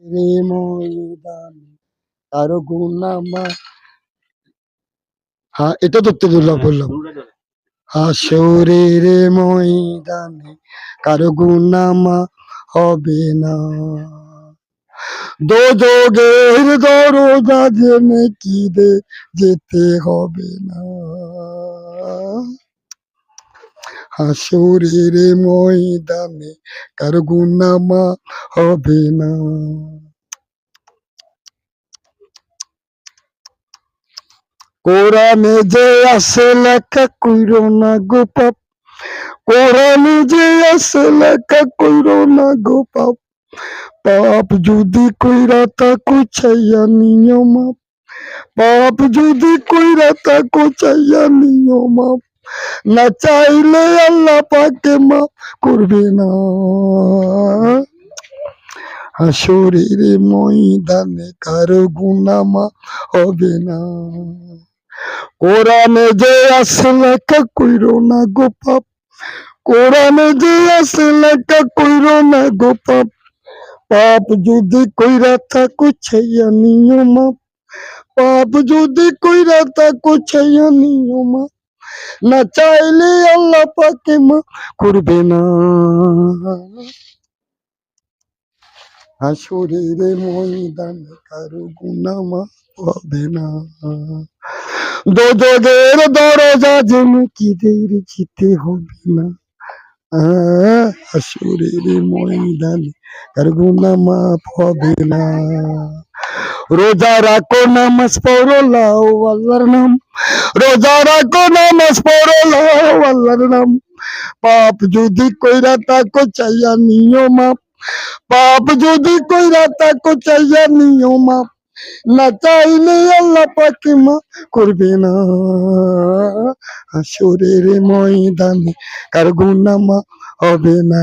রে ময়দানে কারো গুনামা। হ্যাঁ, এটা ধরতে বললাম। হাসরের ময়দানে কারো গুনামা হবে না। দোজখের দরজা জেনে কি দে যেতে হবে না। হাসরের ময়দানে কারো গুনামা হবে না। কোরআনে যে আছে লেখা কইরো না গো পাপ। কোরআনে যে আছে লেখা কইরো না গো পাপ। পাপ যদি কইরা তাকো চাইয়া নিও মাপ। পাপ যদি কইরা তাকো চাইয়া নিও মাপ। না চাইলে আল্লাহ পাকে মাফ করবে না। হাসরের ময়দানে কারো গুনামা হবে না। কোরআনে যে আছে লেখা কইরো না গো পাপ। কোরআনে যে আছে লেখা কইরো না গো পাপ। পাপ যদি কইরা থাকো ছাইয়া নিও মাপ। পাপ যদি কইরা থাকো ছাইয়া নিও মাপ। না চাইলে আল্লাহ পাকে মাফ করবে না। হাসরের ময়দানে কারো গুনামা হবে না। দোজখের দরজা জেনে কি দের যেতে হবে না। হাসরের ময়দানে কারো গুনামা হবে না। রোজা রাখো নামাজ পড়ো লাও আল্লাহর নাম। রোজা রাখো নামাজ পড়ো লাও আল্লাহর নাম। পাপ যদি কইরা তাকো চাইয়া নিও মাপ। পাপ যদি কইরা তাকো চাইয়া নিও মাপ। না চাইলে আল্লাহ পাকে মাফ করবে না। হাসরের ময়দানে কার গুনামা হবে না।